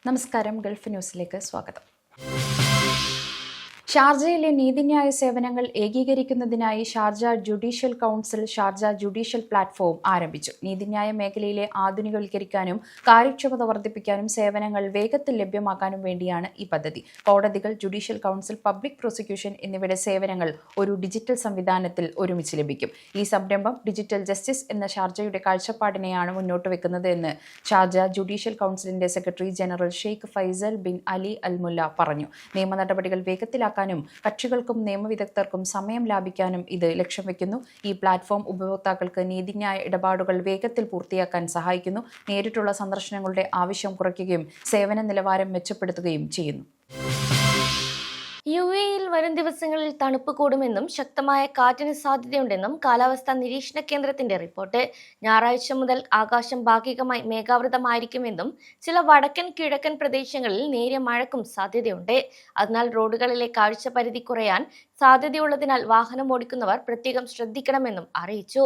നമസ്കാരം, ഗൾഫ് ന്യൂസിലേക്ക് സ്വാഗതം. ഷാർജയിലെ നീതിന്യായ സേവനങ്ങൾ ഏകീകരിക്കുന്നതിനായി Sharjah judicial council Sharjah judicial platform ആരംഭിച്ചു. നീതിന്യായ മേഖലയിലെ ആധുനികവൽക്കരിക്കാനും കാര്യക്ഷമത വർദ്ധിപ്പിക്കാനും സേവനങ്ങൾ വേഗത്തിൽ ലഭ്യമാക്കാനും വേണ്ടിയാണ് ഈ പദ്ധതി. കോടതികൾ, ജുഡീഷ്യൽ കൗൺസിൽ, പബ്ലിക് പ്രോസിക്യൂഷൻ എന്നിവയുടെ സേവനങ്ങൾ ഒരു ഡിജിറ്റൽ സംവിധാനത്തിൽ ഒരുമിച്ച് ലഭിക്കും. ഈ സംരംഭം ഡിജിറ്റൽ ജസ്റ്റിസ് എന്ന ഷാർജയുടെ കാഴ്ചപ്പാടിനെയാണ് മുന്നോട്ട് വെക്കുന്നത് എന്ന് ഷാർജ ജുഡീഷ്യൽ കൗൺസിലിന്റെ secretary general Sheikh Faisal bin Ali Al Mulla പറഞ്ഞു. നിയമ നടപടികൾ വേഗത്തിലാക്കാൻ കക്ഷികൾക്കും നിയമവിദഗ്ധർക്കും സമയം ലാഭിക്കാനും ഇത് ലക്ഷ്യം വെക്കുന്നു. ഈ പ്ലാറ്റ്ഫോം ഉപഭോക്താക്കൾക്ക് നീതിന്യായ ഇടപാടുകൾ വേഗത്തിൽ പൂർത്തിയാക്കാൻ സഹായിക്കുന്നു, നേരിട്ടുള്ള സന്ദർശനങ്ങളുടെ ആവശ്യം കുറയ്ക്കുകയും സേവന നിലവാരം മെച്ചപ്പെടുത്തുകയും ചെയ്യുന്നു. യുഎഇയിൽ വരും ദിവസങ്ങളിൽ തണുപ്പ് കൂടുമെന്നും ശക്തമായ കാറ്റിന് സാധ്യതയുണ്ടെന്നും കാലാവസ്ഥാ നിരീക്ഷണ കേന്ദ്രത്തിന്റെ റിപ്പോർട്ട്. ഞായറാഴ്ച മുതൽ ആകാശം ഭാഗികമായി മേഘാവൃതമായിരിക്കുമെന്നും ചില വടക്കൻ കിഴക്കൻ പ്രദേശങ്ങളിൽ നേരിയ മഴയ്ക്കും സാധ്യതയുണ്ട്. അതിനാൽ റോഡുകളിലെ കാഴ്ചപരിധി കുറയാൻ സാധ്യതയുള്ളതിനാൽ വാഹനം ഓടിക്കുന്നവർ പ്രത്യേകം ശ്രദ്ധിക്കണമെന്നും അറിയിച്ചു.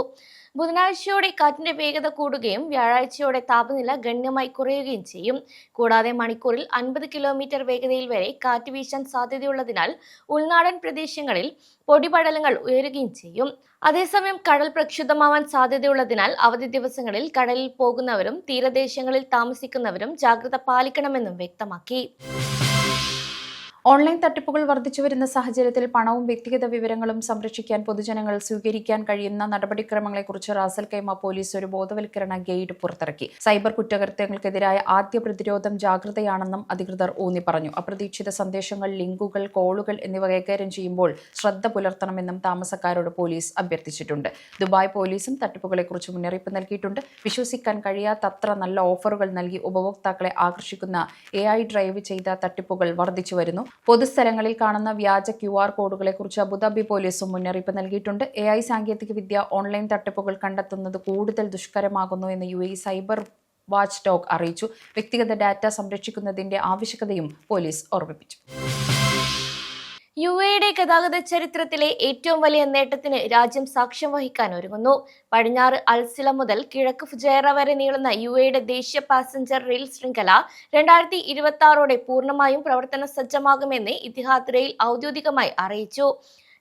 ബുധനാഴ്ചയോടെ കാറ്റിന്റെ വേഗത കൂടുകയും വ്യാഴാഴ്ചയോടെ താപനില ഗണ്യമായി കുറയുകയും ചെയ്യും. കൂടാതെ മണിക്കൂറിൽ 50 കിലോമീറ്റർ വേഗതയിൽ വരെ കാറ്റ് വീശാൻ സാധ്യതയുള്ളതിനാൽ ഉൾനാടൻ പ്രദേശങ്ങളിൽ പൊടിപടലങ്ങൾ ഉയരുകയും ചെയ്യും. അതേസമയം കടൽ പ്രക്ഷുബ്ധമാവാൻ സാധ്യതയുള്ളതിനാൽ അവധി ദിവസങ്ങളിൽ കടലിൽ പോകുന്നവരും തീരദേശങ്ങളിൽ താമസിക്കുന്നവരും ജാഗ്രത പാലിക്കണമെന്നും വ്യക്തമാക്കി. ഓൺലൈൻ തട്ടിപ്പുകൾ വർദ്ധിച്ചുവരുന്ന സാഹചര്യത്തിൽ പണവും വ്യക്തിഗത വിവരങ്ങളും സംരക്ഷിക്കാൻ പൊതുജനങ്ങൾ സ്വീകരിക്കാൻ കഴിയുന്ന നടപടിക്രമങ്ങളെക്കുറിച്ച് റാസൽ കൈമ പോലീസ് ഒരു ബോധവൽക്കരണ ഗൈഡ് പുറത്തിറക്കി. സൈബർ കുറ്റകൃത്യങ്ങൾക്കെതിരായ ആദ്യ പ്രതിരോധം ജാഗ്രതയാണെന്നും അധികൃതർ ഊന്നി പറഞ്ഞു. അപ്രതീക്ഷിത സന്ദേശങ്ങൾ, ലിങ്കുകൾ, കോളുകൾ എന്നിവ കൈകാര്യം ചെയ്യുമ്പോൾ ശ്രദ്ധ പുലർത്തണമെന്നും താമസക്കാരോട് പോലീസ് അഭ്യർത്ഥിച്ചിട്ടുണ്ട്. ദുബായ് പോലീസും തട്ടിപ്പുകളെക്കുറിച്ച് മുന്നറിയിപ്പ് നൽകിയിട്ടുണ്ട്. വിശ്വസിക്കാൻ കഴിയാത്തത്ര നല്ല ഓഫറുകൾ നൽകി ഉപഭോക്താക്കളെ ആകർഷിക്കുന്ന AI ഡ്രൈവ് ചെയ്ത തട്ടിപ്പുകൾ വർദ്ധിച്ചു വരുന്നു. പൊതുസ്ഥലങ്ങളിൽ കാണുന്ന വ്യാജ QR കോഡുകളെക്കുറിച്ച് അബുദാബി പോലീസും മുന്നറിയിപ്പ് നൽകിയിട്ടുണ്ട്. AI സാങ്കേതികവിദ്യ ഓൺലൈൻ തട്ടിപ്പുകൾ കണ്ടെത്തുന്നത് കൂടുതൽ ദുഷ്കരമാകുന്നു എന്ന് UAE സൈബർ വാച്ച് ഡോഗ് അറിയിച്ചു. വ്യക്തിഗത ഡാറ്റ സംരക്ഷിക്കുന്നതിന്റെ ആവശ്യകതയും പോലീസ് ഓർമ്മിപ്പിച്ചു. യുഎഇയുടെ ഗതാഗത ചരിത്രത്തിലെ ഏറ്റവും വലിയ നേട്ടത്തിന് രാജ്യം സാക്ഷ്യം വഹിക്കാൻ ഒരുങ്ങുന്നു. പടിഞ്ഞാറ് അൽസില മുതൽ കിഴക്ക് ഫുജൈറ വരെ നീളുന്ന യുഎഇയുടെ ദേശീയ പാസഞ്ചർ റെയിൽ ശൃംഖല 2026 പൂർണ്ണമായും പ്രവർത്തന സജ്ജമാകുമെന്ന് ഇത്തിഹാദ് റെയിൽ ഔദ്യോഗികമായി അറിയിച്ചു.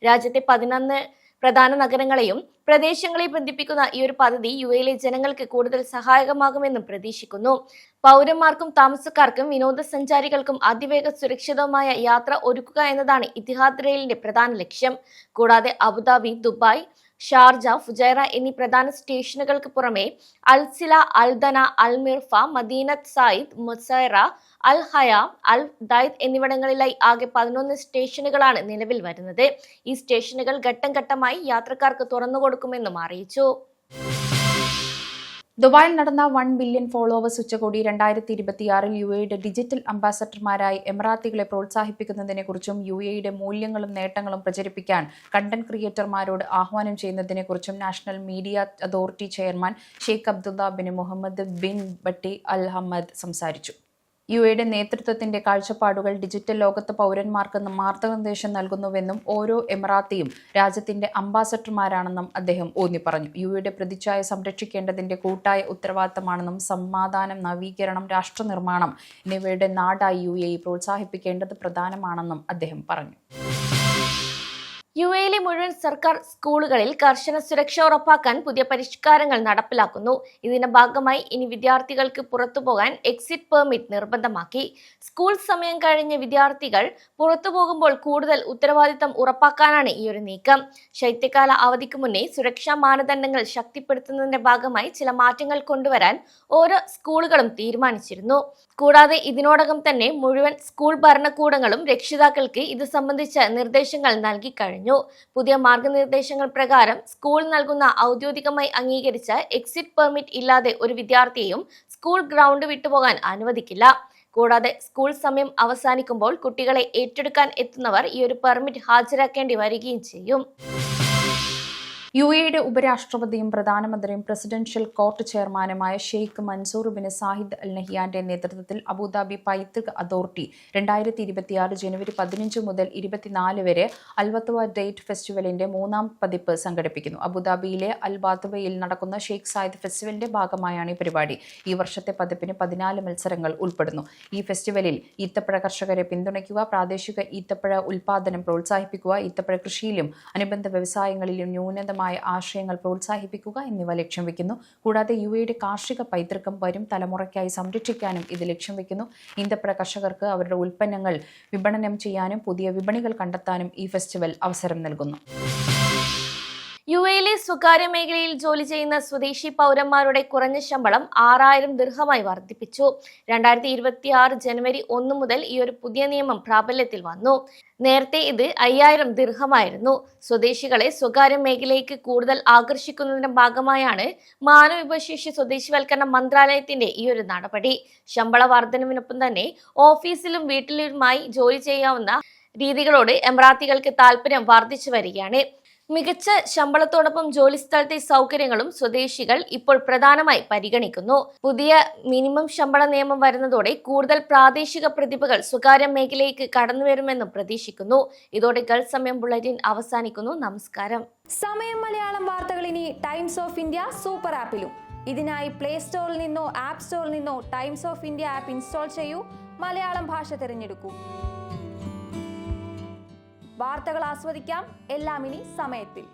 രാജ്യത്തെ 11 പ്രധാന നഗരങ്ങളെയും പ്രദേശങ്ങളെയും ബന്ധിപ്പിക്കുന്ന ഈ ഒരു പദ്ധതി യുഎയിലെ ജനങ്ങൾക്ക് കൂടുതൽ സഹായകമാകുമെന്നും പ്രതീക്ഷിക്കുന്നു. പൗരന്മാർക്കും താമസക്കാർക്കും വിനോദസഞ്ചാരികൾക്കും അതിവേഗ സുരക്ഷിതമായ യാത്ര ഒരുക്കുക എന്നതാണ് ഇത്തിഹാദ് റെയിലിന്റെ പ്രധാന ലക്ഷ്യം. കൂടാതെ അബുദാബി, ദുബായ്, ഷാർജ, ഫുജൈറ എന്നീ പ്രധാന സ്റ്റേഷനുകൾക്ക് പുറമെ അൽസില, അൽദന, അൽ മിർഫ, മദീനത്ത് സായിദ്, മുസൈറ, അൽ ഹയ, അൽ ദൈദ് എന്നിവിടങ്ങളിലായി ആകെ 11 സ്റ്റേഷനുകളാണ് നിലവിൽ വരുന്നത്. ഈ സ്റ്റേഷനുകൾ ഘട്ടം ഘട്ടമായി യാത്രക്കാർക്ക് തുറന്നുകൊടുക്കുമെന്നും അറിയിച്ചു. ദുബായിൽ നടന്ന 1 ബില്യൺ ഫോളോവേഴ്സ് ഉച്ചകോടി 2026 യുഎഇയുടെ ഡിജിറ്റൽ അംബാസഡർമാരായി എമിറാത്തികളെ പ്രോത്സാഹിപ്പിക്കുന്നതിനെക്കുറിച്ചും യുഎഇയുടെ മൂല്യങ്ങളും നേട്ടങ്ങളും പ്രചരിപ്പിക്കാൻ കണ്ടന്റ് ക്രിയേറ്റർമാരോട് ആഹ്വാനം ചെയ്യുന്നതിനെക്കുറിച്ചും national media authority chairman Sheikh Abdullah bin Mohammed bin Butti Al Hammed സംസാരിച്ചു. യുഎഇയുടെ നേതൃത്വത്തിന്റെ കാഴ്ചപ്പാടുകൾ ഡിജിറ്റൽ ലോകത്ത് പൗരന്മാർക്ക് മാർഗനിർദ്ദേശം നൽകുന്നുവെന്നും ഓരോ എമിറാത്തിയും രാജ്യത്തിന്റെ അംബാസഡർമാരാണെന്നും അദ്ദേഹം ഊന്നി പറഞ്ഞു. യുഎഇയുടെ പ്രതിച്ഛായ സംരക്ഷിക്കേണ്ടതിന്റെ കൂട്ടായ ഉത്തരവാദിത്തമാണെന്നും സമാധാനം, നവീകരണം, രാഷ്ട്രനിർമ്മാണം എന്നിവയുടെ നാടായി യുഎഇ പ്രോത്സാഹിപ്പിക്കേണ്ടത് പ്രധാനമാണെന്നും അദ്ദേഹം പറഞ്ഞു. യുഎയിലെ മുഴുവൻ സർക്കാർ സ്കൂളുകളിൽ കർശന സുരക്ഷ ഉറപ്പാക്കാൻ പുതിയ പരിഷ്കാരങ്ങൾ നടപ്പിലാക്കുന്നു. ഇതിന്റെ ഭാഗമായി ഇനി വിദ്യാർത്ഥികൾക്ക് പുറത്തുപോകാൻ എക്സിറ്റ് പെർമിറ്റ് നിർബന്ധമാക്കി. സ്കൂൾ സമയം കഴിഞ്ഞ് വിദ്യാർത്ഥികൾ പുറത്തുപോകുമ്പോൾ കൂടുതൽ ഉത്തരവാദിത്തം ഉറപ്പാക്കാനാണ് ഈ ഒരു നീക്കം. ശൈത്യകാല അവധിക്ക് മുന്നേ സുരക്ഷാ മാനദണ്ഡങ്ങൾ ശക്തിപ്പെടുത്തുന്നതിന്റെ ഭാഗമായി ചില മാറ്റങ്ങൾ കൊണ്ടുവരാൻ ഓരോ സ്കൂളുകളും തീരുമാനിച്ചിരുന്നു. കൂടാതെ ഇതിനോടകം തന്നെ മുഴുവൻ സ്കൂൾ ഭരണകൂടങ്ങളും രക്ഷിതാക്കൾക്ക് ഇത് സംബന്ധിച്ച നിർദ്ദേശങ്ങൾ നൽകി കഴിഞ്ഞു. പുതിയ മാർഗനിർദ്ദേശങ്ങൾ പ്രകാരം സ്കൂൾ നൽകുന്ന ഔദ്യോഗികമായി അംഗീകരിച്ച എക്സിറ്റ് പെർമിറ്റ് ഇല്ലാതെ ഒരു വിദ്യാർത്ഥിയെയും സ്കൂൾ ഗ്രൗണ്ട് വിട്ടുപോകാൻ അനുവദിക്കില്ല. കൂടാതെ സ്കൂൾ സമയം അവസാനിക്കുമ്പോൾ കുട്ടികളെ ഏറ്റെടുക്കാൻ എത്തുന്നവർ ഈ ഒരു പെർമിറ്റ് ഹാജരാക്കേണ്ടി വരികയും ചെയ്യും. UAE ഉപരാഷ്ട്രപതിയും പ്രധാനമന്ത്രിയും പ്രസിഡൻഷ്യൽ കോർട്ട് ചെയർമാനുമായ ഷെയ്ഖ് മൻസൂർ ബിൻ സാഹിദ് അൽ നഹിയാന്റെ നേതൃത്വത്തിൽ അബുദാബി പൈതൃക് അതോറിറ്റി 2026 ജനുവരി 15 മുതൽ 24 വരെ അൽവത്വ ഡേറ്റ് ഫെസ്റ്റിവലിന്റെ 3ാം പതിപ്പ് സംഘടിപ്പിക്കുന്നു. അബുദാബിയിലെ അൽ ബാത്തുബയിൽ നടക്കുന്ന ഷെയ്ഖ് സായിദ് ഫെസ്റ്റിവലിന്റെ ഭാഗമായാണ് ഈ പരിപാടി. ഈ വർഷത്തെ പതിപ്പിന് 14 മത്സരങ്ങൾ ഉൾപ്പെടുന്നു. ഈ ഫെസ്റ്റിവലിൽ ഈത്തപ്പഴ കർഷകരെ പിന്തുണയ്ക്കുക, പ്രാദേശിക ഈത്തപ്പഴ ഉൽപാദനം പ്രോത്സാഹിപ്പിക്കുക, ഈത്തപ്പഴ കൃഷിയിലും അനുബന്ധ വ്യവസായങ്ങളിലും ന്യൂനതമായ ആശയങ്ങൾ പ്രോത്സാഹിപ്പിക്കുക എന്നിവ ലക്ഷ്യം വെക്കുന്നു. കൂടാതെ UAE കാർഷിക പൈതൃകം വരും തലമുറയ്ക്കായി സംരക്ഷിക്കാനും ഇത് ലക്ഷ്യം വെക്കുന്നു. ഈന്തപ്പഴ കർഷകർക്ക് അവരുടെ ഉൽപ്പന്നങ്ങൾ വിപണനം ചെയ്യാനും പുതിയ വിപണികൾ കണ്ടെത്താനും ഈ ഫെസ്റ്റിവൽ അവസരം നൽകുന്നു. UAE സ്വകാര്യ മേഖലയിൽ ജോലി ചെയ്യുന്ന സ്വദേശി പൗരന്മാരുടെ കുറഞ്ഞ ശമ്പളം 6000 ദിർഹമായി വർദ്ധിപ്പിച്ചു. 2026 ജനുവരി 1 മുതൽ ഈ ഒരു പുതിയ നിയമം പ്രാബല്യത്തിൽ വന്നു. നേരത്തെ ഇത് 5000 ദിർഹമായിരുന്നു. സ്വദേശികളെ സ്വകാര്യ മേഖലയ്ക്ക് കൂടുതൽ ആകർഷിക്കുന്നതിന്റെ ഭാഗമായാണ് മാനവവിഭവശേഷി സ്വദേശിവൽക്കരണ മന്ത്രാലയത്തിന്റെ ഈ ഒരു നടപടി. ശമ്പള വർധനവിനൊപ്പം തന്നെ ഓഫീസിലും വീട്ടിലുമായി ജോലി ചെയ്യാവുന്ന രീതികളോട് എമിറാത്തികൾക്ക് താല്പര്യം വർദ്ധിച്ചു വരികയാണ്. മികച്ച ശമ്പളത്തോടൊപ്പം ജോലിസ്ഥലത്തെ സൗകര്യങ്ങളും സ്വദേശികൾ ഇപ്പോൾ പ്രധാനമായി പരിഗണിക്കുന്നു. പുതിയ മിനിമം ശമ്പള നിയമം വരുന്നതോടെ കൂടുതൽ പ്രാദേശിക പ്രതിഭകൾ സ്വകാര്യ മേഖലയിലേക്ക് കടന്നുവരുമെന്നും പ്രതീക്ഷിക്കുന്നു. ഇതോടെ ഗൾഫ് സമയം ബുള്ളറ്റിൻ അവസാനിക്കുന്നു. നമസ്കാരം. സമയം മലയാളം വാർത്തകൾ ഇനി ടൈംസ് ഓഫ് ഇന്ത്യ സൂപ്പർ ആപ്പിലും. ഇതിനായി പ്ലേ സ്റ്റോറിൽ നിന്നോ ആപ്പ് സ്റ്റോറിൽ നിന്നോ times of India app install ചെയ്യൂ. മലയാളം ഭാഷ തിരഞ്ഞെടുക്കൂ. വാർത്തകൾ ആസ്വദിക്കാം. എല്ലാം ഇനി സമയത്തിൽ.